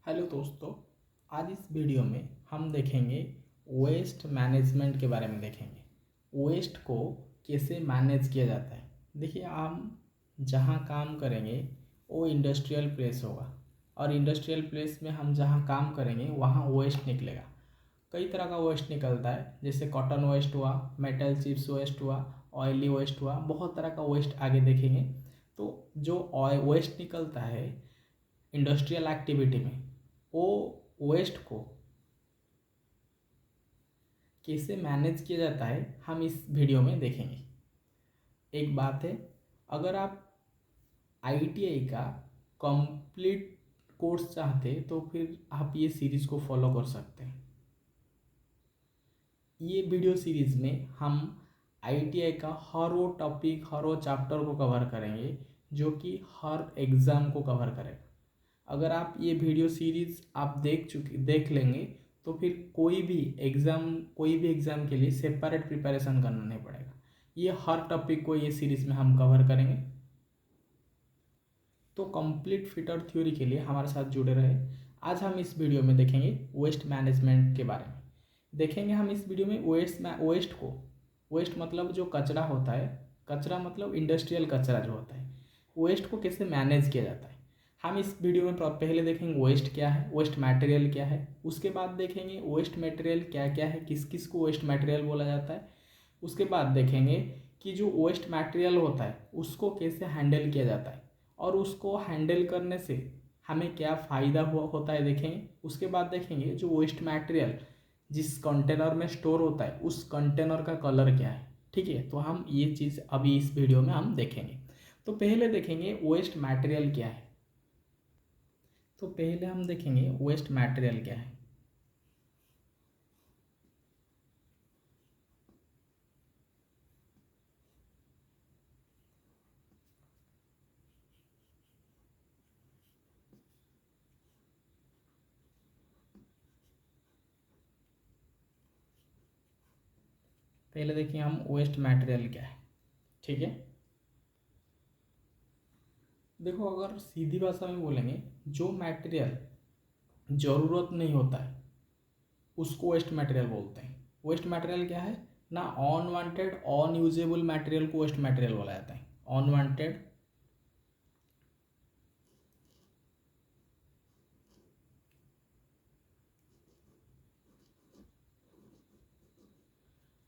Hello दोस्तों। आज इस वीडियो में हम देखेंगे वेस्ट मैनेजमेंट के बारे में देखेंगे। वेस्ट को कैसे मैनेज किया जाता है। देखिए, हम जहाँ काम करेंगे वो इंडस्ट्रियल प्लेस होगा और इंडस्ट्रियल प्लेस में हम जहाँ काम करेंगे वहाँ वेस्ट निकलेगा। कई तरह का वेस्ट निकलता है, जैसे कॉटन वेस्ट हुआ, मेटल चिप्स वेस्ट हुआ, ऑयली वेस्ट हुआ, बहुत तरह का वेस्ट आगे देखेंगे। तो जो वेस्ट निकलता है इंडस्ट्रियल एक्टिविटी में, वो वेस्ट को कैसे मैनेज किया जाता है हम इस वीडियो में देखेंगे। एक बात है, अगर आप आईटीआई का कंप्लीट कोर्स चाहते तो फिर आप ये सीरीज़ को फॉलो कर सकते हैं। ये वीडियो सीरीज़ में हम आईटीआई का हर वो टॉपिक, हर वो चैप्टर को कवर करेंगे जो कि हर एग्ज़ाम को कवर करेगा। अगर आप ये वीडियो सीरीज़ आप देख लेंगे तो फिर कोई भी एग्ज़ाम के लिए सेपरेट प्रिपरेशन करना नहीं पड़ेगा। ये हर टॉपिक को ये सीरीज़ में हम कवर करेंगे। तो कंप्लीट फिटर थ्योरी के लिए हमारे साथ जुड़े रहे। आज हम इस वीडियो में देखेंगे वेस्ट मैनेजमेंट के बारे में। देखेंगे हम इस वीडियो में वेस्ट मतलब जो कचरा होता है, कचरा मतलब इंडस्ट्रियल कचरा जो होता है, वेस्ट को कैसे मैनेज किया जाता है। हम इस वीडियो में पहले देखेंगे वेस्ट क्या है, वेस्ट मटेरियल क्या है। उसके बाद देखेंगे वेस्ट मटेरियल क्या क्या है, किस किस को वेस्ट मटेरियल बोला जाता है। उसके बाद देखेंगे कि जो वेस्ट मटेरियल होता है उसको कैसे हैंडल किया जाता है और उसको हैंडल करने से हमें क्या फ़ायदा हुआ होता है देखेंगे। उसके बाद देखेंगे जो वेस्ट मटेरियल जिस कंटेनर में स्टोर होता है उस कंटेनर का कलर क्या है। ठीक है, तो हम ये चीज़ अभी इस वीडियो में हम देखेंगे। तो पहले देखेंगे वेस्ट मटेरियल क्या है। तो पहले हम देखेंगे वेस्ट मटेरियल क्या है। पहले देखिए हम वेस्ट मटेरियल क्या है। ठीक है, देखो अगर सीधी भाषा में बोलेंगे, जो मटेरियल ज़रूरत नहीं होता है उसको वेस्ट मटेरियल बोलते हैं। वेस्ट मटेरियल क्या है ना, अनवांटेड अनयूजेबल मटेरियल को वेस्ट मटेरियल बोला जाता है। अनवांटेड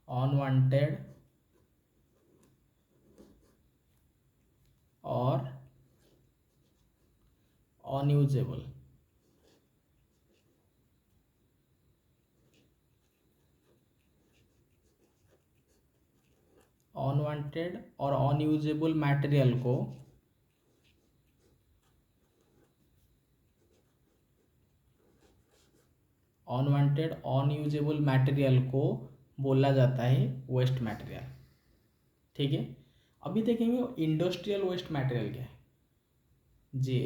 अनवांटेड और अनयूजेबल अनवांटेड और अनयूजेबल मटेरियल को अनवांटेड अनयूजेबल मटेरियल को बोला जाता है वेस्ट मटेरियल। ठीक है, अभी देखेंगे इंडस्ट्रियल वेस्ट मटेरियल क्या है। जी,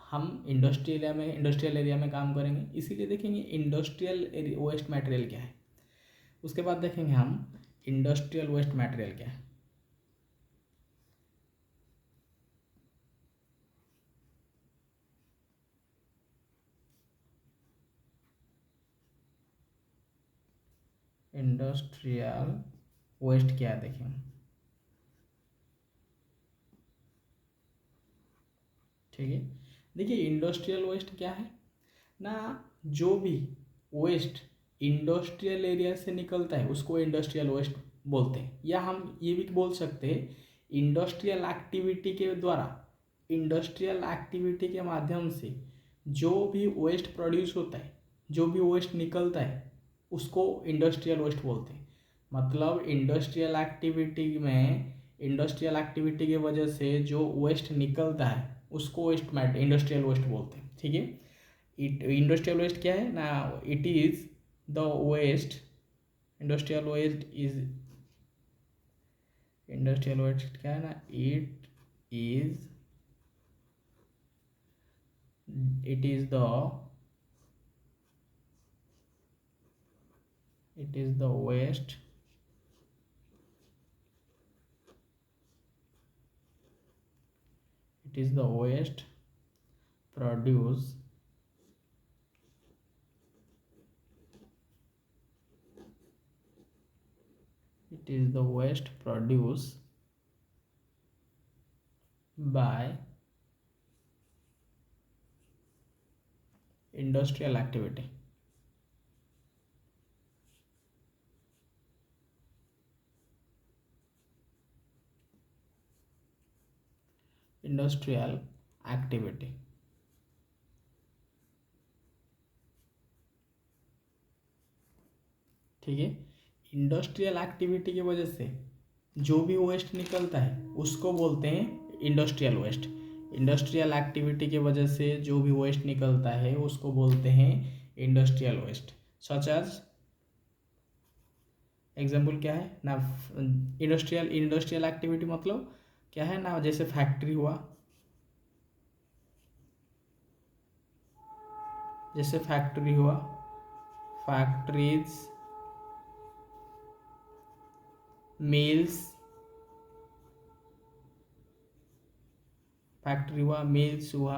हम इंडस्ट्रियल एरिया में काम करेंगे, इसीलिए देखेंगे इंडस्ट्रियल वेस्ट मटेरियल क्या है। उसके बाद देखेंगे हम इंडस्ट्रियल वेस्ट मटेरियल क्या है। इंडस्ट्रियल वेस्ट क्या है देखें। ठीक है, देखिए इंडस्ट्रियल वेस्ट क्या है ना, जो भी वेस्ट इंडस्ट्रियल एरिया से निकलता है उसको इंडस्ट्रियल वेस्ट बोलते हैं। या हम ये भी बोल सकते हैं इंडस्ट्रियल एक्टिविटी के द्वारा, इंडस्ट्रियल एक्टिविटी के माध्यम से जो भी वेस्ट प्रोड्यूस होता है, जो भी वेस्ट निकलता है उसको इंडस्ट्रियल वेस्ट बोलते हैं। मतलब इंडस्ट्रियल एक्टिविटी की वजह से जो वेस्ट निकलता है उसको इंडस्ट्रियल वेस्ट बोलते हैं। ठीक है, इंडस्ट्रियल वेस्ट क्या है ना, it is the waste industrial waste is industrial waste क्या है ना, is it is the it is the waste it is the waste produced it is the waste produce by industrial activity. Industrial activity, ठीक है। Industrial activity की वजह से जो भी वेस्ट निकलता है उसको बोलते हैं इंडस्ट्रियल वेस्ट। इंडस्ट्रियल एक्टिविटी की वजह से जो भी वेस्ट निकलता है उसको बोलते हैं industrial waste. Such as example क्या है ना, इंडस्ट्रियल एक्टिविटी मतलब क्या है ना, जैसे फैक्ट्री हुआ, जैसे फैक्ट्री हुआ, फैक्ट्रीज, मिल्स, फैक्ट्री हुआ, मिल्स हुआ,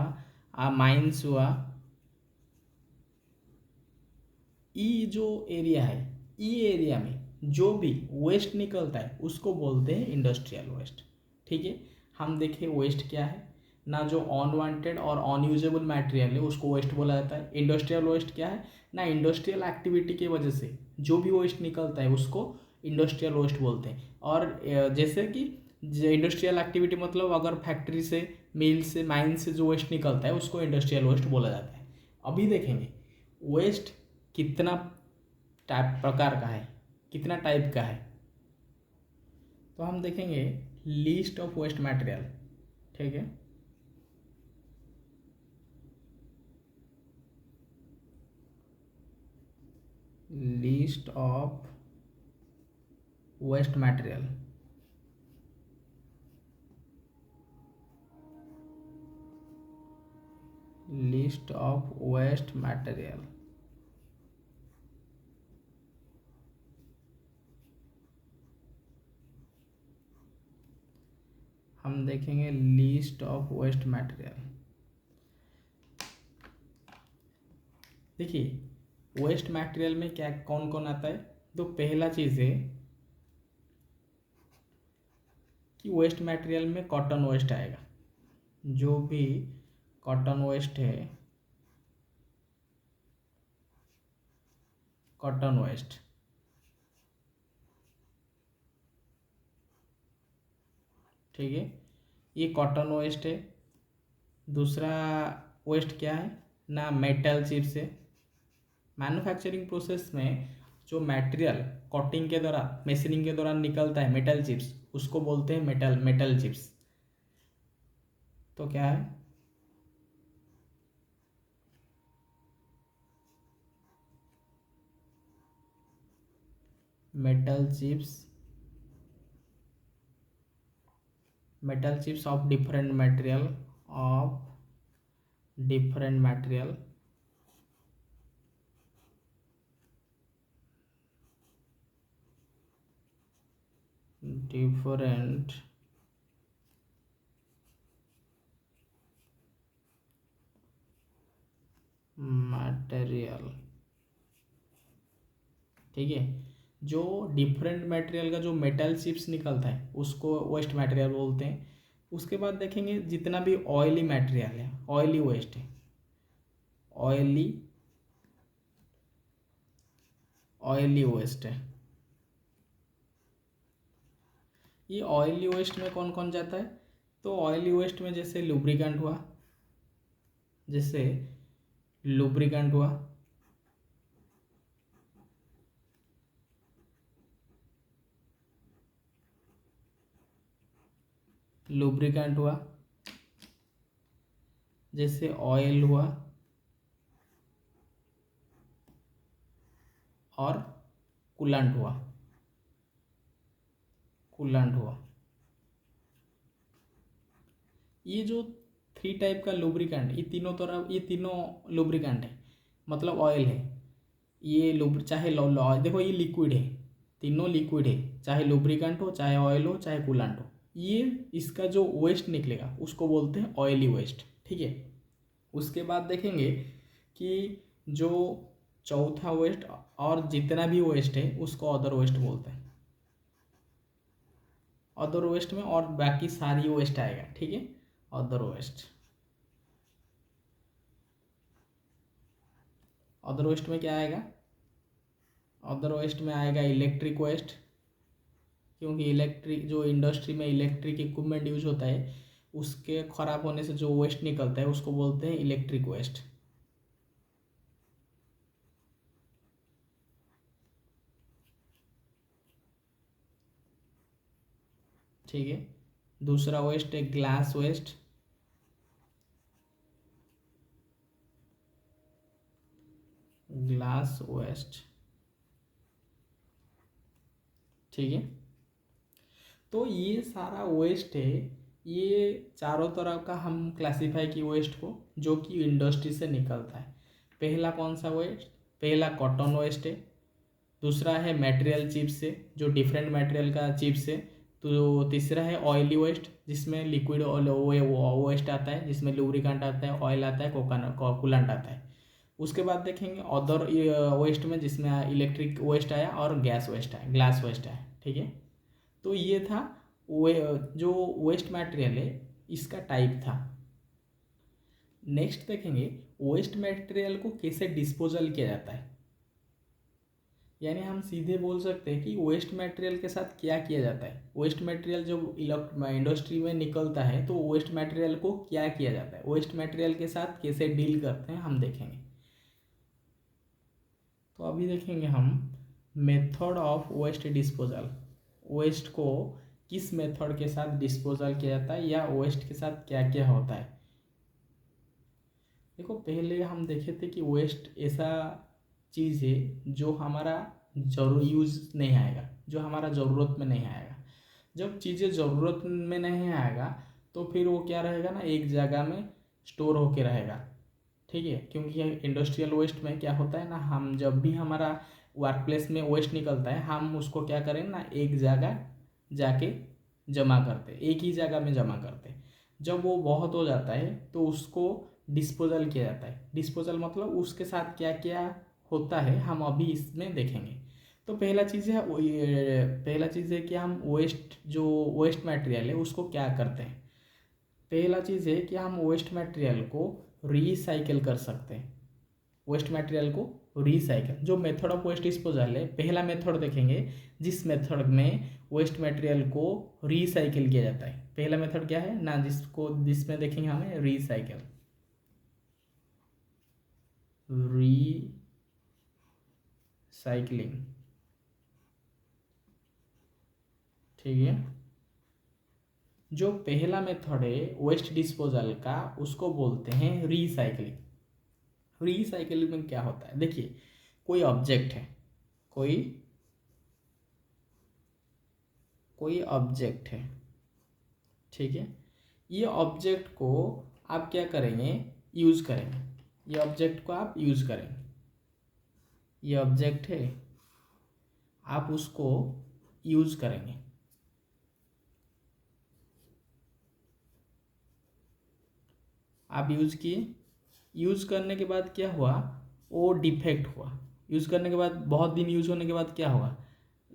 माइंस हुआ। ई जो एरिया है, ई एरिया में जो भी वेस्ट निकलता है उसको बोलते हैं इंडस्ट्रियल वेस्ट, ठीक है। हम देखें वेस्ट क्या है ना, जो अनवांटेड और अनयूजेबल मटेरियल है उसको वेस्ट बोला जाता है। इंडस्ट्रियल वेस्ट क्या है ना, इंडस्ट्रियल एक्टिविटी की वजह से जो भी वेस्ट निकलता है उसको इंडस्ट्रियल वेस्ट बोलते हैं। और जैसे कि इंडस्ट्रियल एक्टिविटी मतलब अगर फैक्ट्री से, मिल से, माइन से जो वेस्ट निकलता है उसको इंडस्ट्रियल वेस्ट बोला जाता है। अभी देखेंगे वेस्ट कितना टाइप प्रकार का है, कितना टाइप का है। तो हम देखेंगे लिस्ट ऑफ वेस्ट मटेरियल, ठीक है। List of waste material, list of waste material. हम देखेंगे लिस्ट ऑफ वेस्ट मटेरियल। देखिए वेस्ट मटेरियल में क्या कौन कौन आता है। तो पहला चीज़ है कि वेस्ट मटेरियल में कॉटन वेस्ट आएगा। जो भी कॉटन वेस्ट है, कॉटन वेस्ट, ठीक है, ये कॉटन वेस्ट है। दूसरा वेस्ट क्या है ना, मेटल चिप्स है। मैन्युफैक्चरिंग प्रोसेस में जो मटेरियल कटिंग के दौरान, मशीनिंग के दौरान निकलता है मेटल चिप्स, उसको बोलते हैं मेटल चिप्स। तो क्या है, metal chips of different material, of different material, different material, ठीक है। जो डिफरेंट मटेरियल का जो मेटल चिप्स निकलता है उसको वेस्ट मटेरियल बोलते हैं। उसके बाद देखेंगे जितना भी ऑयली मटेरियल है, ऑयली वेस्ट है, ऑयली वेस्ट है। ये ऑयली वेस्ट में कौन कौन जाता है। तो ऑयली वेस्ट में जैसे लुब्रिकेंट हुआ, जैसे लुब्रिकेंट हुआ, लुब्रिकेंट हुआ, जैसे ऑयल हुआ, और कूलेंट हुआ, कूलेंट हुआ। ये जो थ्री टाइप का लुब्रिकेंट, ये तीनों तरह, ये तीनों लुब्रिकेंट है, मतलब ऑयल है। ये चाहे देखो ये लिक्विड है, तीनों लिक्विड है, चाहे लुब्रिकेंट हो, चाहे ऑयल हो, चाहे कूलेंट हो। ये इसका जो वेस्ट निकलेगा उसको बोलते हैं ऑयली वेस्ट, ठीक है। उसके बाद देखेंगे कि जो चौथा वेस्ट और जितना भी वेस्ट है उसको अदर वेस्ट बोलते हैं। अदर वेस्ट में और बाकी सारी वेस्ट आएगा, ठीक है। अदर वेस्ट, अदर वेस्ट में क्या आएगा, अदर वेस्ट में आएगा इलेक्ट्रिक वेस्ट, क्योंकि इलेक्ट्रिक जो इंडस्ट्री में इलेक्ट्रिक इक्विपमेंट यूज होता है उसके ख़राब होने से जो वेस्ट निकलता है उसको बोलते हैं इलेक्ट्रिक वेस्ट। ठीक है। दूसरा वेस्ट है ग्लास वेस्ट, ग्लास वेस्ट, ठीक है। तो ये सारा वेस्ट है, ये चारों तरह का हम क्लासीफाई की वेस्ट को जो कि इंडस्ट्री से निकलता है। पहला कौन सा वेस्ट, पहला कॉटन वेस्ट है। दूसरा है मटेरियल चिप्स से, जो डिफरेंट मटेरियल का चिप्स है। तो तीसरा है ऑयली वेस्ट, जिसमें लिक्विड वेस्ट आता है, जिसमें लुब्रिकेंट आता है, ऑयल आता है, कूलेंट आता है। उसके बाद देखेंगे अदर वेस्ट में, जिसमें इलेक्ट्रिक वेस्ट आया और गैस वेस्ट आया, ग्लास वेस्ट आया, ठीक है। तो ये था जो वेस्ट मटेरियल है इसका टाइप था। नेक्स्ट देखेंगे वेस्ट मटेरियल को कैसे डिस्पोजल किया जाता है, यानी हम सीधे बोल सकते हैं कि वेस्ट मटेरियल के साथ क्या किया जाता है। वेस्ट मटेरियल जब इंडस्ट्री में निकलता है तो वेस्ट मटेरियल को क्या किया जाता है, वेस्ट मटेरियल के साथ कैसे डील करते हैं हम देखेंगे। तो अभी देखेंगे हम method of waste disposal, waste को किस मेथड के साथ डिस्पोजल किया जाता है या वेस्ट के साथ क्या क्या होता है। देखो पहले हम देखे थे कि वेस्ट ऐसा चीज़ है जो हमारा जरूर यूज़ नहीं आएगा, जो हमारा ज़रूरत में नहीं आएगा। जब चीज़ें ज़रूरत में नहीं आएगा तो फिर वो क्या रहेगा ना, एक जगह में स्टोर होके रहेगा, ठीक है। क्योंकि इंडस्ट्रियल वेस्ट में क्या होता है ना, हम जब भी हमारा वर्क प्लेस में वेस्ट निकलता है हम उसको क्या करें ना, एक जगह जाके जमा करते, एक ही जगह में जमा करते। जब वो बहुत हो जाता है तो उसको डिस्पोजल किया जाता है। डिस्पोजल मतलब उसके साथ क्या क्या होता है हम अभी इसमें देखेंगे। तो पहला चीज़ है पहला चीज़ है कि हम जो वेस्ट मटेरियल है उसको क्या करते हैं। पहला चीज़ है कि हम वेस्ट मटेरियल को रिसाइकिल कर सकते हैं। वेस्ट मटेरियल को रिसाइकिल, जो मेथड ऑफ वेस्ट डिस्पोजल है, पहला मेथड देखेंगे जिस मेथड में वेस्ट मटेरियल को रिसाइकिल किया जाता है। पहला मेथड क्या है ना, जिसमें देखेंगे हमें रिसाइकिल, साइक्लिंग, ठीक है। जो पहला मेथड है वेस्ट डिस्पोजल का उसको बोलते हैं रिसाइक्लिंग। रिसाइक्लिंग में क्या होता है, देखिए कोई ऑब्जेक्ट है, कोई ऑब्जेक्ट है, ठीक है। ये ऑब्जेक्ट को आप क्या करेंगे, यूज़ करेंगे। ये ऑब्जेक्ट को आप यूज़ करेंगे, ये ऑब्जेक्ट है आप उसको यूज़ करेंगे। आप यूज़ किए, यूज़ करने के बाद क्या हुआ, वो डिफेक्ट हुआ। यूज़ करने के बाद बहुत दिन यूज़ होने के बाद क्या होगा,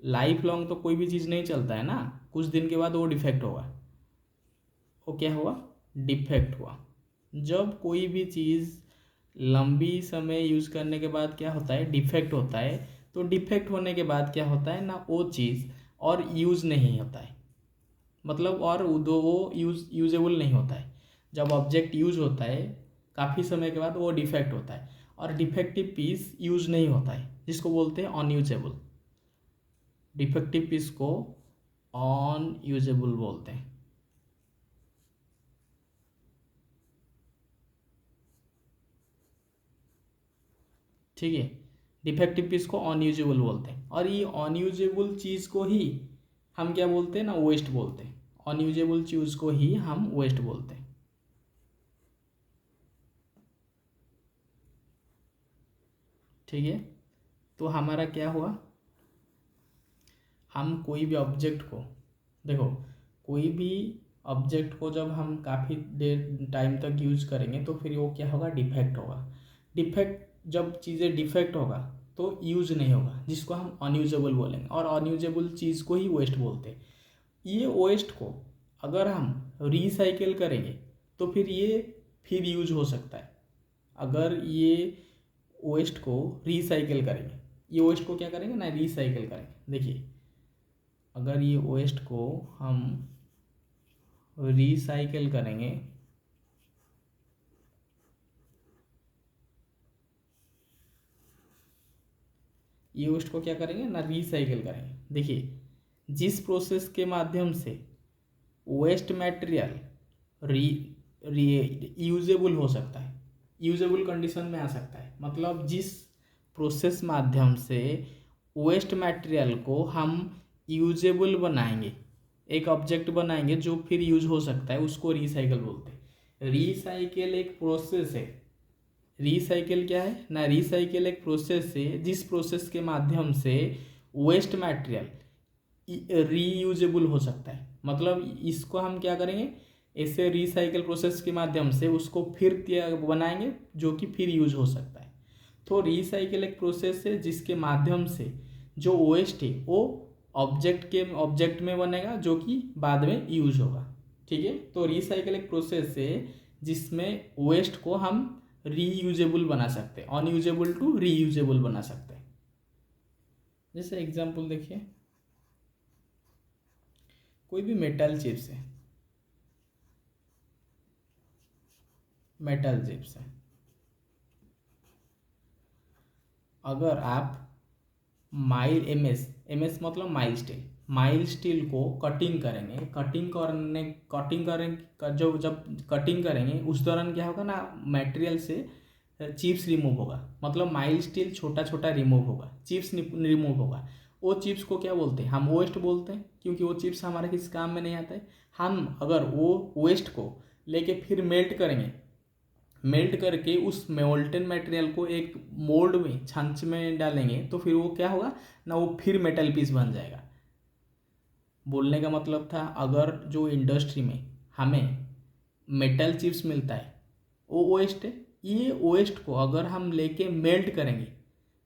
लाइफ लॉन्ग तो कोई भी चीज़ नहीं चलता है ना, कुछ दिन के बाद वो डिफेक्ट होगा। वो क्या हुआ, डिफेक्ट हुआ। जब कोई भी चीज़ लंबी समय यूज़ करने के बाद क्या होता है, डिफेक्ट होता है। तो डिफेक्ट होने के बाद क्या होता है ना, वो चीज़ और यूज़ नहीं होता है, मतलब और वो यूजेबल नहीं होता है। जब ऑब्जेक्ट यूज होता है काफ़ी समय के बाद वो डिफेक्ट होता है, और डिफेक्टिव पीस यूज नहीं होता है, जिसको बोलते हैं अनयूजेबल। डिफेक्टिव पीस को अनयूजेबल बोलते हैं, ठीक है। डिफेक्टिव पीस को अनयूजेबल बोलते हैं, और ये अनयूजेबल चीज़ को ही हम क्या बोलते हैं ना, वेस्ट बोलते हैं। अनयूजेबल चीज़ को ही हम वेस्ट बोलते हैं, ठीक है। तो हमारा क्या हुआ, हम कोई भी ऑब्जेक्ट को, देखो कोई भी ऑब्जेक्ट को जब हम काफ़ी देर टाइम तक यूज़ करेंगे तो फिर वो क्या होगा, डिफेक्ट होगा। डिफेक्ट, जब चीज़ें डिफेक्ट होगा तो यूज नहीं होगा, जिसको हम अनयूजेबल बोलेंगे, और अनयूजेबल चीज़ को ही वेस्ट बोलते हैं। ये वेस्ट को अगर हम रिसाइकिल करेंगे तो फिर ये फिर यूज हो सकता है। अगर ये वेस्ट को रिसाइकिल करेंगे, ये वेस्ट को क्या करेंगे ना, रिसाइकिल करेंगे। देखिए अगर ये वेस्ट को हम रिसाइकिल करेंगे ये वेस्ट को क्या करेंगे ना, रिसाइकिल करेंगे। देखिए जिस प्रोसेस के माध्यम से वेस्ट मटेरियल यूजेबल हो सकता है, यूजेबल कंडीशन में आ सकता है, मतलब जिस प्रोसेस माध्यम से वेस्ट मटेरियल को हम यूजेबल बनाएंगे, एक ऑब्जेक्ट बनाएंगे जो फिर यूज हो सकता है, उसको रिसाइकिल बोलते हैं। रिसाइकिल एक प्रोसेस है। रिसाइकिल क्या है ना, रिसाइकिल एक प्रोसेस है जिस प्रोसेस के माध्यम से वेस्ट मटेरियल रीयूजेबल हो सकता है। मतलब इसको हम क्या करेंगे, ऐसे रिसाइकिल प्रोसेस के माध्यम से उसको फिर बनाएंगे जो कि फिर यूज हो सकता है। तो रिसाइकिल एक प्रोसेस है जिसके माध्यम से जो वेस्ट है वो ऑब्जेक्ट में बनेगा जो कि बाद में यूज होगा। ठीक है, तो रिसाइकिल एक प्रोसेस है जिसमें वेस्ट को हम रीयूजेबल बना सकते हैं, अनयूजेबल टू रीयूजेबल बना सकते हैं। जैसे एग्जांपल देखिए, कोई भी मेटल चिप्स है, मेटल चिप्स है, अगर आप माइल एमएस मतलब माइल स्टील को कटिंग करेंगे, जब कटिंग करेंगे उस दौरान क्या होगा ना, मटेरियल से चिप्स रिमूव होगा, मतलब माइल स्टील छोटा छोटा रिमूव होगा, चिप्स रिमूव होगा। वो चिप्स को क्या बोलते हैं, हम वेस्ट बोलते हैं, क्योंकि वो चिप्स हमारे किस काम में नहीं आता है। हम अगर वो वेस्ट को लेके फिर मेल्ट करेंगे, मेल्ट करके उस मोल्टन मटेरियल को एक मोल्ड में, छांच में डालेंगे, तो फिर वो क्या होगा ना, वो फिर मेटल पीस बन जाएगा। बोलने का मतलब था, अगर जो इंडस्ट्री में हमें मेटल चिप्स मिलता है वो वेस्ट है, ये वेस्ट को अगर हम लेके मेल्ट करेंगे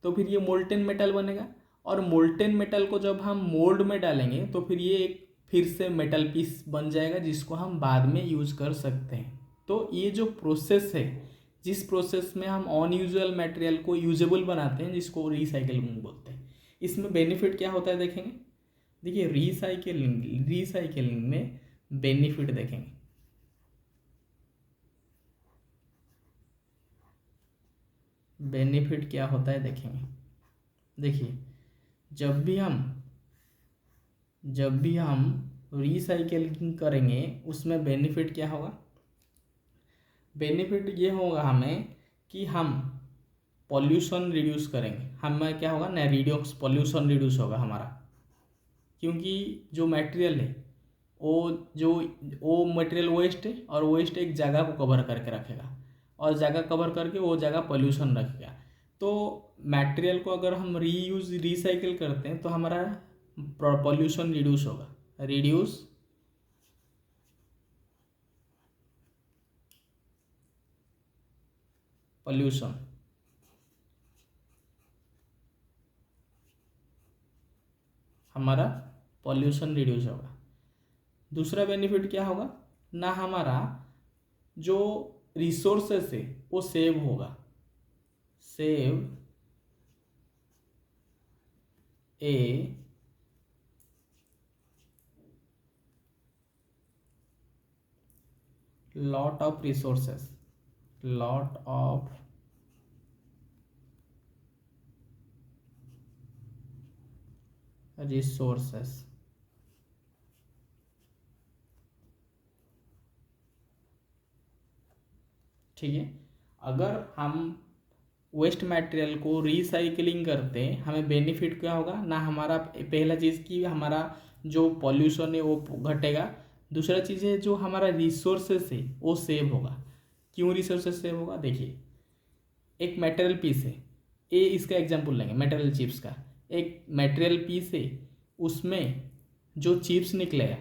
तो फिर ये मोल्टन मेटल बनेगा, और मोल्टन मेटल को जब हम मोल्ड में डालेंगे तो फिर ये एक फिर से मेटल पीस बन जाएगा जिसको हम बाद में यूज कर सकते हैं। तो ये जो प्रोसेस है, जिस प्रोसेस में हम अनयूजुअल मटेरियल को यूजेबल बनाते हैं, जिसको रिसाइकिलिंग बोलते हैं, इसमें बेनिफिट क्या होता है देखेंगे। देखिए रिसाइकिलिंग में बेनिफिट देखेंगे। बेनिफिट क्या होता है देखेंगे। देखिए जब भी हम रिसाइकिलिंग करेंगे उसमें बेनिफिट क्या होगा, बेनिफिट ये होगा हमें कि हम पॉल्यूशन रिड्यूस करेंगे। हमें क्या होगा ना, पॉल्यूशन रिड्यूस होगा हमारा, क्योंकि जो मटेरियल है वो मटेरियल वेस्ट है, और वेस्ट एक जगह को कवर करके रखेगा, और जगह कवर करके वो जगह पॉल्यूशन रखेगा। तो मटेरियल को अगर हम रिसाइकिल करते हैं तो हमारा पॉल्यूशन रिड्यूस होगा, रिड्यूस पॉल्यूशन। हमारा पॉल्यूशन रिड्यूस होगा। दूसरा बेनिफिट क्या होगा ना, हमारा जो रिसोर्सेस है वो सेव होगा, save A lot of resources, lot of resources। ठीक है, अगर हम वेस्ट मटेरियल को रिसाइकलिंग करते हैं हमें बेनिफिट क्या होगा ना, हमारा पहला चीज़ कि हमारा जो पॉल्यूशन है वो घटेगा। दूसरा चीज़ है जो हमारा रिसोर्सेस है वो सेव होगा। क्यों रिसोर्सेस सेव होगा, देखिए एक मटेरियल पीस है, ये इसका एग्जांपल लेंगे मेटल चिप्स का। एक मटेरियल पीस है, उसमें जो चिप्स निकलेगा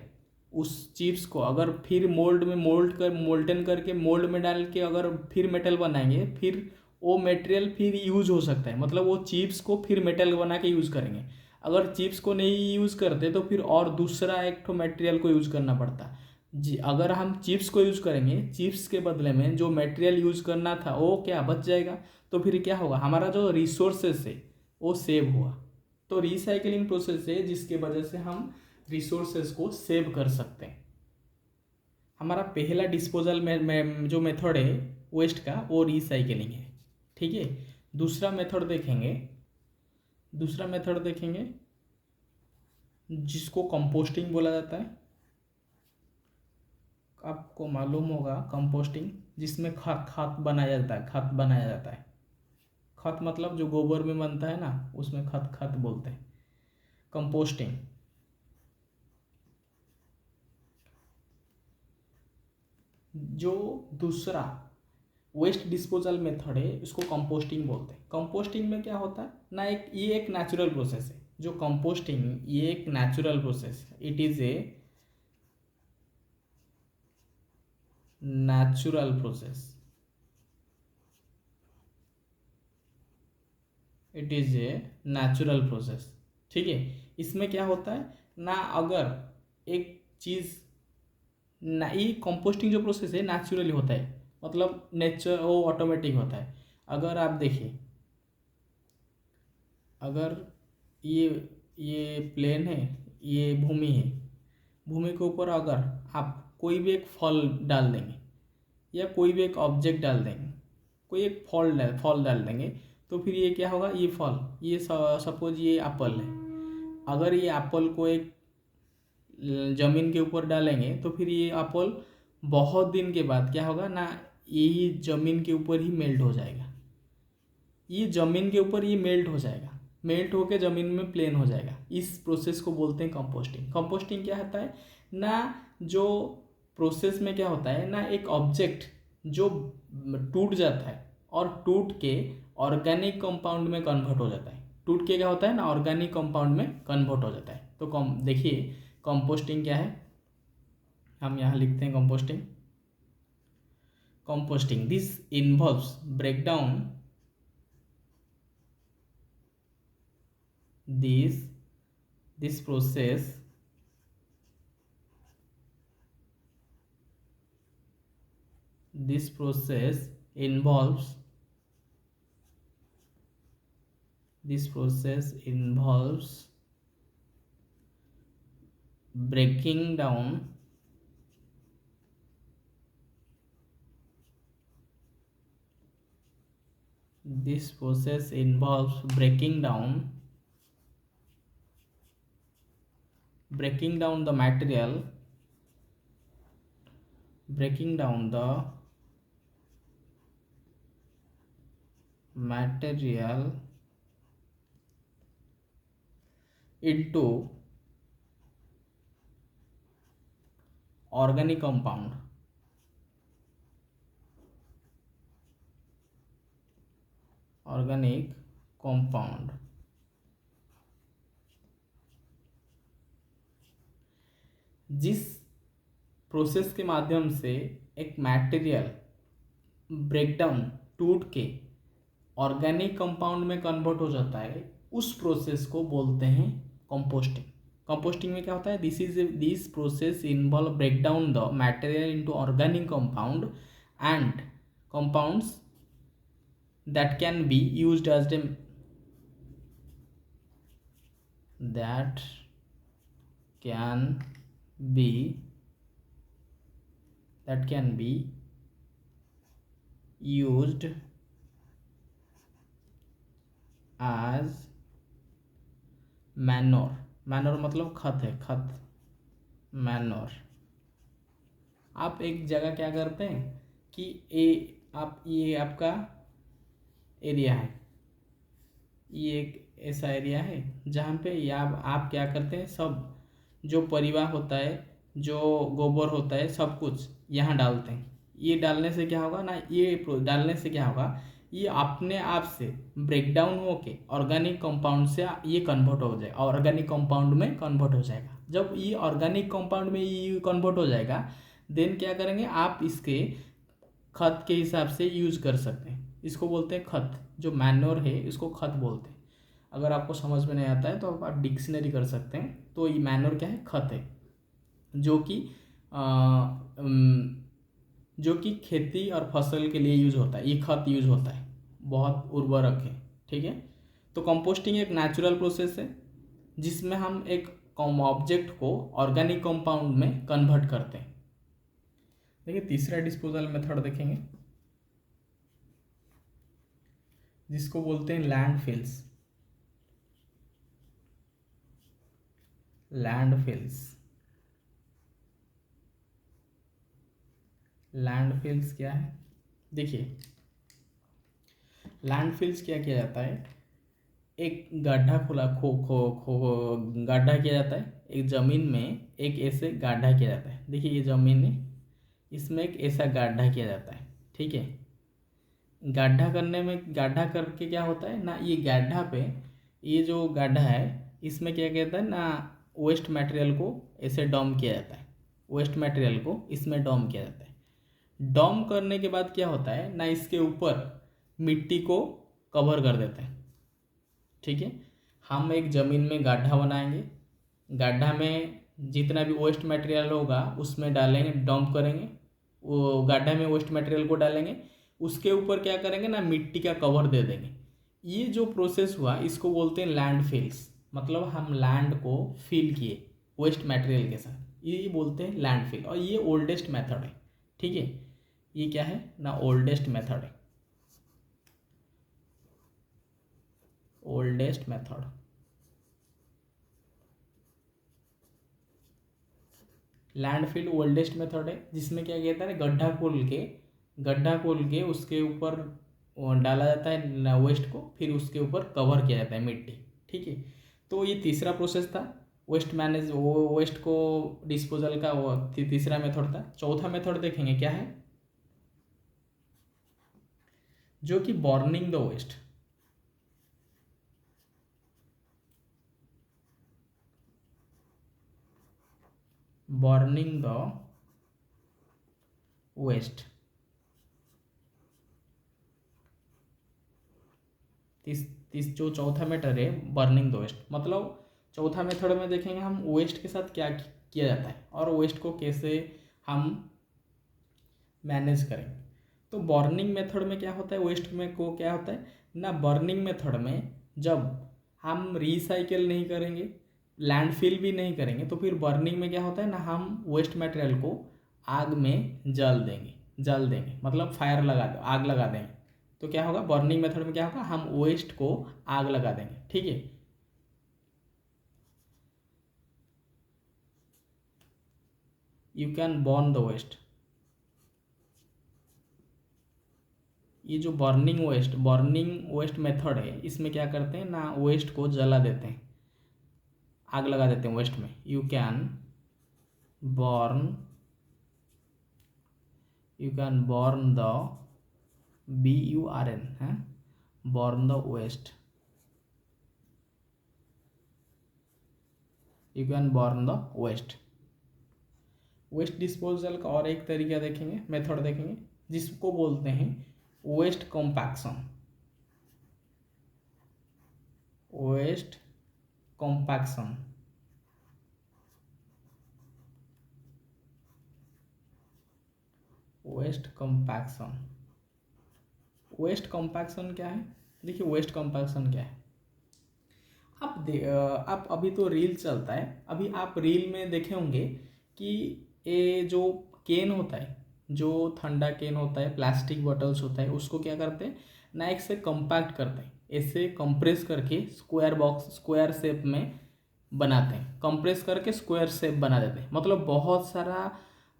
उस चिप्स को अगर फिर मोल्टन करके मोल्ड में डाल के अगर फिर मेटल बनाएंगे, फिर वो मटेरियल फिर यूज हो सकता है, मतलब वो चिप्स को फिर मेटल बना के यूज़ करेंगे। अगर चिप्स को नहीं यूज़ करते तो फिर और दूसरा एक तो मटेरियल को यूज़ करना पड़ता जी। अगर हम चिप्स को यूज़ करेंगे, चिप्स के बदले में जो मटेरियल यूज़ करना था वो क्या बच जाएगा, तो फिर क्या होगा, हमारा जो रिसोर्सेस है वो सेव हुआ। तो रिसाइकलिंग प्रोसेस है जिसके वजह से हम रिसोर्सेज को सेव कर सकते हैं। हमारा पहला डिस्पोजल में जो मेथड है वेस्ट का वो रिसाइकलिंग है, ठीक है। दूसरा मेथड देखेंगे जिसको कंपोस्टिंग बोला जाता है। आपको मालूम होगा कंपोस्टिंग, जिसमें खाद बनाया जाता है। खाद मतलब जो गोबर में बनता है ना, उसमें खाद बोलते हैं कंपोस्टिंग। जो दूसरा वेस्ट डिस्पोजल मेथड है उसको कंपोस्टिंग बोलते हैं। कंपोस्टिंग में क्या होता है ना, ये एक नेचुरल प्रोसेस है। जो कंपोस्टिंग ये एक नेचुरल प्रोसेस है, it is a natural process, it is a natural process, ठीक है। इसमें क्या होता है ना, अगर एक चीज़ ना, ये कंपोस्टिंग जो प्रोसेस है नेचुरली होता है, मतलब नेचर वो ऑटोमेटिक होता है। अगर आप देखिए, अगर ये प्लेन है, ये भूमि है, भूमि के ऊपर अगर आप कोई भी एक फल डाल देंगे या कोई भी एक ऑब्जेक्ट डाल देंगे, कोई एक फल डाल देंगे, तो फिर ये क्या होगा, ये फल, ये सपोज ये एप्पल है, अगर ये एप्पल को एक ज़मीन के ऊपर डालेंगे तो फिर ये एप्पल बहुत दिन के बाद क्या होगा ना, यही ज़मीन के ऊपर ही मेल्ट हो जाएगा। ये ज़मीन के ऊपर ये मेल्ट हो जाएगा, मेल्ट होकर ज़मीन में प्लेन हो जाएगा। इस प्रोसेस को बोलते हैं कंपोस्टिंग। कंपोस्टिंग क्या होता है ना, जो प्रोसेस में क्या होता है ना, एक ऑब्जेक्ट जो टूट जाता है और टूट के ऑर्गेनिक कंपाउंड में कन्वर्ट हो जाता है। टूट के क्या होता है ना, ऑर्गेनिक कंपाउंड में कन्वर्ट हो जाता है। तो देखिए कंपोस्टिंग क्या है, हम यहाँ लिखते हैं composting this involves breakdown this process involves breaking down the material, into organic compound, जिस प्रोसेस के माध्यम से एक मटेरियल ब्रेकडाउन टूट के ऑर्गेनिक कंपाउंड में कन्वर्ट हो जाता है, उस प्रोसेस को बोलते हैं कंपोस्टिंग। कंपोस्टिंग में क्या होता है, this process involve break down the material into organic compound and compounds that can be used as used as manure मतलब खत है, मैनोर। आप एक जगह क्या करते हैं कि ये आपका एरिया है, ये एक ऐसा एरिया है जहाँ पे ये आप क्या करते हैं, सब जो परिवार होता है, जो गोबर होता है, सब कुछ यहाँ डालते हैं। ये डालने से क्या होगा ना, ये अपने आप से ब्रेक डाउन होके ऑर्गेनिक कंपाउंड से ये कन्वर्ट हो जाएगा, ऑर्गेनिक कंपाउंड में कन्वर्ट हो जाएगा। जब ये ऑर्गेनिक कंपाउंड में ये कन्वर्ट हो जाएगा, देन क्या करेंगे आप, इसके खत के हिसाब से यूज कर सकते हैं। इसको बोलते हैं खत, जो मैन्योर है इसको खत बोलते हैं। अगर आपको समझ में नहीं आता है तो आप डिक्शनरी कर सकते हैं। तो ये मैन्योर क्या है, खत है जो कि जो कि खेती और फसल के लिए यूज होता है, ये खत यूज होता है, बहुत उर्वरक है। ठीक है, तो कंपोस्टिंग एक नेचुरल प्रोसेस है जिसमें हम एक ऑब्जेक्ट को ऑर्गेनिक कंपाउंड में कन्वर्ट करते हैं। देखिए तीसरा डिस्पोजल मेथड देखेंगे जिसको बोलते हैं लैंडफिल्स। लैंडफिल्स क्या है, देखिए लैंडफिल्स क्या किया जाता है, एक गड्ढा खुला खो खो खो गड्ढा किया जाता है, एक ज़मीन में एक ऐसे गड्ढा किया जाता है। देखिए ये ज़मीन है, इसमें एक ऐसा गड्ढा किया जाता है। ठीक है, गड्ढा करने में, गड्ढा करके क्या होता है ना, ये गड्ढा पे, ये जो गड्ढा है इसमें क्या कहता है ना, वेस्ट मटेरियल को ऐसे डंप किया जाता है, वेस्ट मटेरियल को इसमें डंप किया जाता है। डंप करने के बाद क्या होता है ना, इसके ऊपर मिट्टी को कवर कर देते हैं। ठीक है, हम एक ज़मीन में गड्ढा बनाएंगे, गड्ढा में जितना भी वेस्ट मटेरियल होगा उसमें डालेंगे, डंप करेंगे, वो गड्ढा में वेस्ट मटेरियल को डालेंगे, उसके ऊपर क्या करेंगे ना, मिट्टी का कवर दे देंगे। ये जो प्रोसेस हुआ इसको बोलते हैं लैंडफिल्स, मतलब हम लैंड को फिल किए वेस्ट मटेरियल के साथ, ये बोलते हैं लैंडफिल। और ये ओल्डेस्ट मेथड है। ठीक है, ये क्या है ना, ओल्डेस्ट मेथड है, oldest method. Landfill oldest method है जिसमें क्या कहता है, गड्ढा खोल के उसके ऊपर डाला जाता है वेस्ट को, फिर उसके ऊपर कवर किया जाता है मिट्टी। ठीक है, तो ये तीसरा प्रोसेस था वेस्ट को डिस्पोजल का, वो तीसरा मेथड था। चौथा मेथड देखेंगे क्या है, जो कि burning the waste. Burning the waste, जो चौथा मेथड है बर्निंग द वेस्ट, मतलब चौथा मेथड में देखेंगे हम वेस्ट के साथ क्या किया जाता है और वेस्ट को कैसे हम मैनेज करें। तो बर्निंग मेथड में क्या होता है, वेस्ट में को क्या होता है ना, बर्निंग मेथड में जब हम रिसाइकिल नहीं करेंगे, लैंडफिल भी नहीं करेंगे, तो फिर बर्निंग में क्या होता है ना, हम वेस्ट मटेरियल को आग में जल देंगे, मतलब फायर लगा दो, आग लगा देंगे। तो क्या होगा, बर्निंग मेथड में क्या होगा, हम वेस्ट को आग लगा देंगे। ठीक है, you can burn the waste. ये जो बर्निंग वेस्ट मेथड है, इसमें क्या करते हैं ना, वेस्ट को जला देते हैं, आग लगा देते हैं वेस्ट में। You can burn the BURN है, burn the waste, you can burn the waste disposal का और एक तरीका देखेंगे, मेथड देखेंगे, जिसको बोलते हैं waste compaction. Waste compaction waste compaction क्या है, देखिए वेस्ट कॉम्पैक्शन क्या है, आप अभी तो रील चलता है, अभी आप रील में देखे होंगे कि ये जो केन होता है, जो ठंडा केन होता है, प्लास्टिक बॉटल्स होता है, उसको क्या करते हैं ना, एक से कंपैक्ट करते हैं, ऐसे कंप्रेस करके स्क्वायर शेप में बनाते हैं, कंप्रेस करके स्क्वायर शेप बना देते हैं। मतलब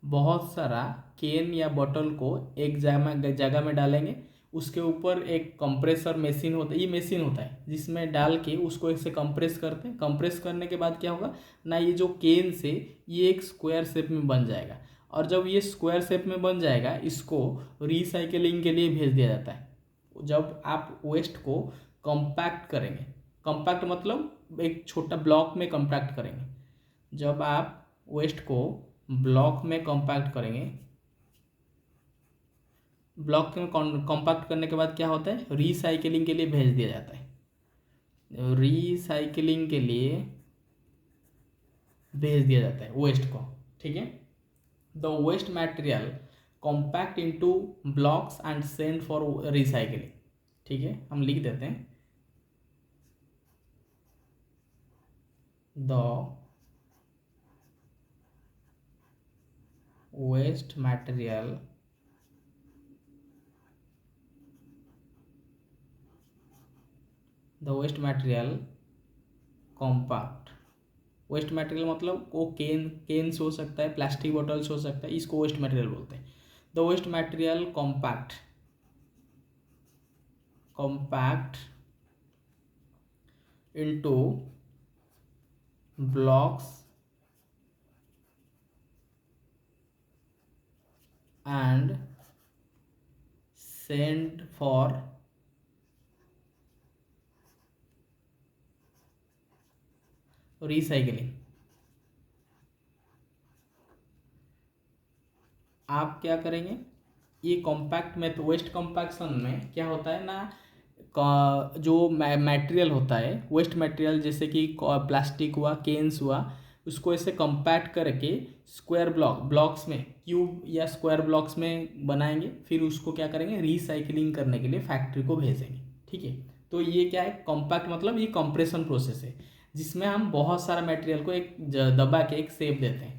बहुत सारा केन या बॉटल को एक जगह में डालेंगे, उसके ऊपर एक कंप्रेसर मशीन होता है, ये मशीन होता है जिसमें डाल के उसको एक से कंप्रेस करते हैं। कंप्रेस करने के बाद क्या होगा ना, ये जो केन से ये एक स्क्वायर शेप में बन जाएगा, और जब ये स्क्वायर शेप में बन जाएगा, इसको रिसाइकलिंग के लिए भेज दिया जाता है। जब आप वेस्ट को कंपैक्ट करेंगे, कंपैक्ट मतलब एक छोटा ब्लॉक में कंपैक्ट करेंगे, जब आप वेस्ट को ब्लॉक में कंपैक्ट करेंगे, ब्लॉक में कॉम्पैक्ट करने के बाद क्या होता है, रिसाइकलिंग के लिए भेज दिया जाता है। रिसाइकलिंग के लिए भेज दिया जाता है वेस्ट को। ठीक है, the waste material compact into blocks and send for recycling. ठीक है, हम लिख देते हैं the waste material compact. Waste material मतलब वो केन्स हो सकता है, प्लास्टिक बॉटल्स हो सकता है, इसको वेस्ट मटेरियल बोलते हैं। The waste material compact into blocks and send for recycling. आप क्या करेंगे, ये कॉम्पैक्ट में तो वेस्ट कॉम्पैक्शन में क्या होता है ना, जो मटेरियल होता है वेस्ट मटेरियल जैसे कि प्लास्टिक हुआ, केन्स हुआ, उसको ऐसे कॉम्पैक्ट करके स्क्वायर ब्लॉक्स में, क्यूब या स्क्वायर ब्लॉक्स में बनाएंगे, फिर उसको क्या करेंगे, रिसाइकलिंग करने के लिए फैक्ट्री को भेजेंगे। ठीक है, तो ये क्या है, कॉम्पैक्ट मतलब ये कंप्रेशन प्रोसेस है जिसमें हम बहुत सारा मटेरियल को एक दबा के एक शेप देते हैं।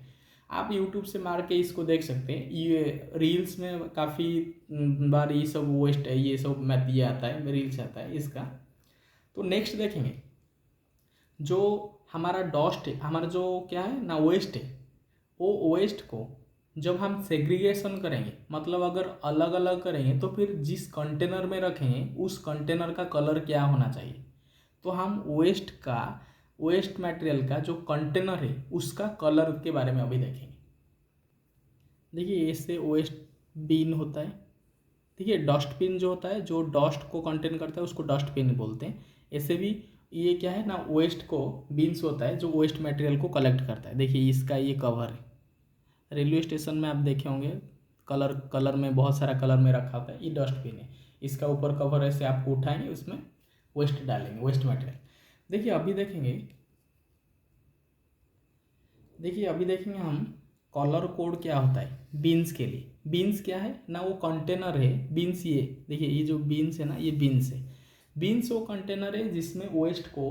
आप यूट्यूब से मार के इसको देख सकते हैं, ये रील्स में काफ़ी बार ये सब वेस्ट है, ये सब मैथ ये आता है, रील्स आता है इसका। तो नेक्स्ट देखेंगे, जो हमारा डस्ट है, हमारा जो क्या है ना वेस्ट है, वो वेस्ट को जब हम सेग्रीगेशन करेंगे, मतलब अगर अलग अलग करेंगे, तो फिर जिस कंटेनर में रखेंगे उस कंटेनर का कलर क्या होना चाहिए। तो हम वेस्ट मटेरियल का जो कंटेनर है उसका कलर के बारे में अभी देखेंगे। देखिए, इससे वेस्ट बिन होता है। ठीक है, डस्टबिन जो होता है, जो डस्ट को कंटेन करता है उसको डस्टबिन बोलते हैं। ऐसे भी ये क्या है ना, वेस्ट को बिन्स होता है जो वेस्ट मटेरियल को कलेक्ट करता है। देखिए, इसका ये कवर है, रेलवे स्टेशन में आप देखे होंगे, कलर में बहुत सारा कलर में रखा होता है, ये डस्टबिन है। इसका ऊपर कवर ऐसे आपको उठाएंगे, उसमें वेस्ट डालेंगे, वेस्ट मटेरियल। देखिए अभी देखेंगे हम कलर कोड क्या होता है बीन्स के लिए। बीन्स क्या है ना, वो कंटेनर है। बीन्स, ये देखिए, ये जो बीन्स है ना, ये बीन्स है। बीन्स वो कंटेनर है जिसमें वेस्ट को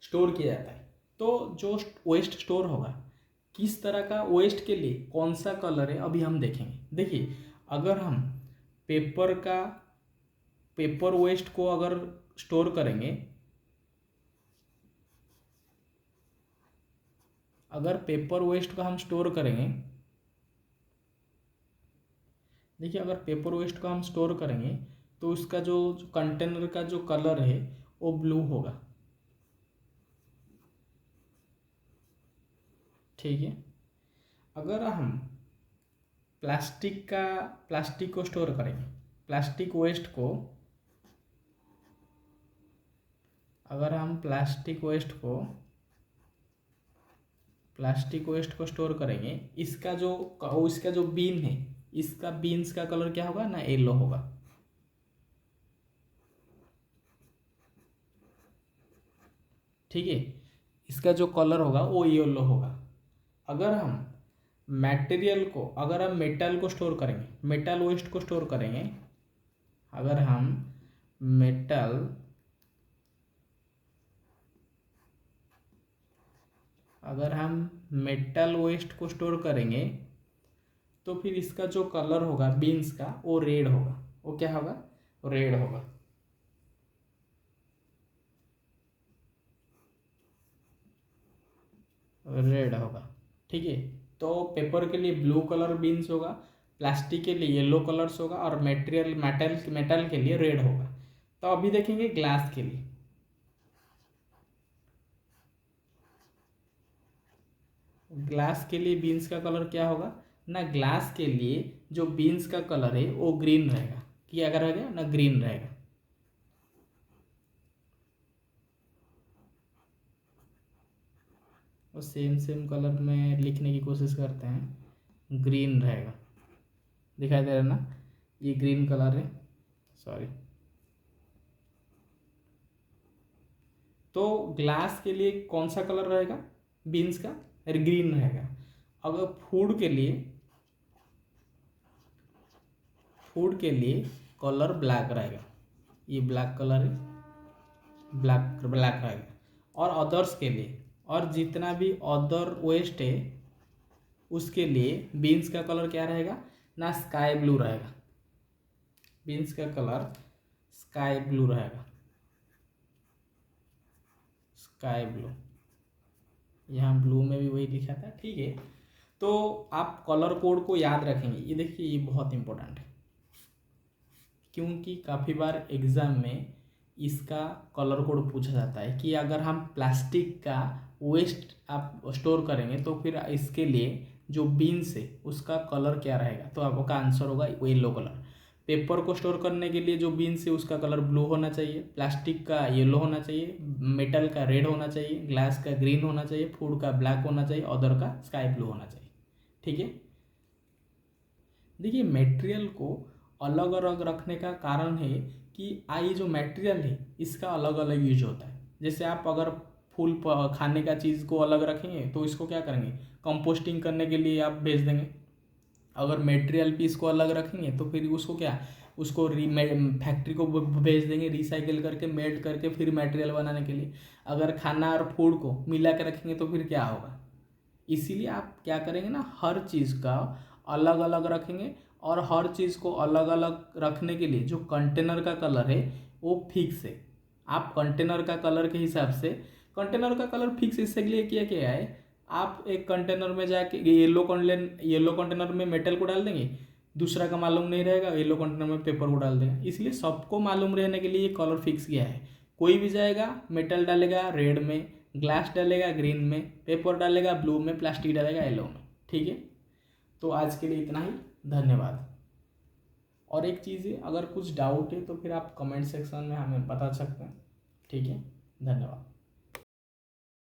स्टोर किया जाता है। तो जो वेस्ट स्टोर होगा, किस तरह का वेस्ट के लिए कौन सा कलर है, अभी हम देखेंगे। देखिए, अगर हम पेपर वेस्ट को अगर स्टोर करेंगे, अगर पेपर वेस्ट को हम स्टोर करेंगे, देखिए अगर पेपर वेस्ट को हम स्टोर करेंगे तो उसका जो कंटेनर का जो कलर है वो ब्लू होगा। ठीक है, अगर हम प्लास्टिक को स्टोर करेंगे, प्लास्टिक वेस्ट को, अगर हम प्लास्टिक वेस्ट को स्टोर करेंगे, इसका जो बीन है, इसका बीन्स का कलर क्या होगा ना, येलो होगा। ठीक है, इसका जो कलर होगा वो येलो होगा। अगर हम मेटल को स्टोर करेंगे, मेटल वेस्ट को स्टोर करेंगे, अगर हम मेटल वेस्ट को स्टोर करेंगे, तो फिर इसका जो कलर होगा बीन्स का वो रेड होगा। वो क्या होगा, रेड होगा। रेड होगा। ठीक है, तो पेपर के लिए ब्लू कलर बीन्स होगा, प्लास्टिक के लिए येलो कलर्स होगा, और मेटल के लिए रेड होगा। तो अभी देखेंगे ग्लास के लिए। ग्लास के लिए बीन्स का कलर क्या होगा ना, ग्लास के लिए जो बीन्स का कलर है वो ग्रीन रहेगा। क्या रहेगा ना, ग्रीन रहेगा। और सेम कलर में लिखने की कोशिश करते हैं, ग्रीन रहेगा। दिखाई दे रहा है ना, ये ग्रीन कलर है, सॉरी। तो ग्लास के लिए कौन सा कलर रहेगा, बीन्स का ग्रीन रहेगा। अगर फूड के लिए कलर ब्लैक रहेगा, ये ब्लैक कलर है, ब्लैक रहेगा। और अदर्स के लिए, और जितना भी अदर वेस्ट है उसके लिए बीन्स का कलर क्या रहेगा ना, स्काई ब्लू रहेगा। बीन्स का कलर स्काई ब्लू रहेगा, स्काई ब्लू। यहाँ ब्लू में भी वही लिखा था, ठीक है। तो आप कलर कोड को याद रखेंगे, ये देखिए ये बहुत इंपॉर्टेंट है, क्योंकि काफ़ी बार एग्ज़ाम में इसका कलर कोड पूछा जाता है कि अगर हम प्लास्टिक का वेस्ट आप स्टोर करेंगे तो फिर इसके लिए जो बीन्स है उसका कलर क्या रहेगा, तो आपका आंसर होगा येलो कलर। पेपर को स्टोर करने के लिए जो बीन्स है उसका कलर ब्लू होना चाहिए, प्लास्टिक का येलो होना चाहिए, मेटल का रेड होना चाहिए, ग्लास का ग्रीन होना चाहिए, फूड का ब्लैक होना चाहिए, अदर का स्काई ब्लू होना चाहिए, ठीक है। देखिए मटेरियल को अलग अलग रखने का कारण है कि ये जो मटेरियल है इसका अलग अलग यूज होता है। जैसे आप अगर फूल खाने का चीज़ को अलग रखेंगे तो इसको क्या करेंगे, कंपोस्टिंग करने के लिए आप भेज देंगे। अगर मटेरियल पीस को अलग रखेंगे तो फिर उसको क्या, उसको फैक्ट्री को भेज देंगे रिसाइकिल करके, मेल्ट करके फिर मटेरियल बनाने के लिए। अगर खाना और फूड को मिला के रखेंगे तो फिर क्या होगा। इसीलिए आप क्या करेंगे ना, हर चीज़ का अलग अलग रखेंगे, और हर चीज़ को अलग अलग रखने के लिए जो कंटेनर का कलर है वो फिक्स है। आप कंटेनर का कलर के हिसाब से, कंटेनर का कलर फिक्स इसलिए किया गया है, आप एक कंटेनर में जाके येलो कंटेनर में मेटल को डाल देंगे, दूसरा का मालूम नहीं रहेगा, येलो कंटेनर में पेपर को डाल देंगे। इसलिए सबको मालूम रहने के लिए ये कलर फिक्स किया है। कोई भी जाएगा मेटल डालेगा रेड में, ग्लास डालेगा ग्रीन में, पेपर डालेगा ब्लू में, प्लास्टिक डालेगा येलो में, ठीक है। तो आज के लिए इतना ही, धन्यवाद। और एक चीज़ है, अगर कुछ डाउट है तो फिर आप कमेंट सेक्शन में हमें बता सकते हैं, ठीक है। धन्यवाद।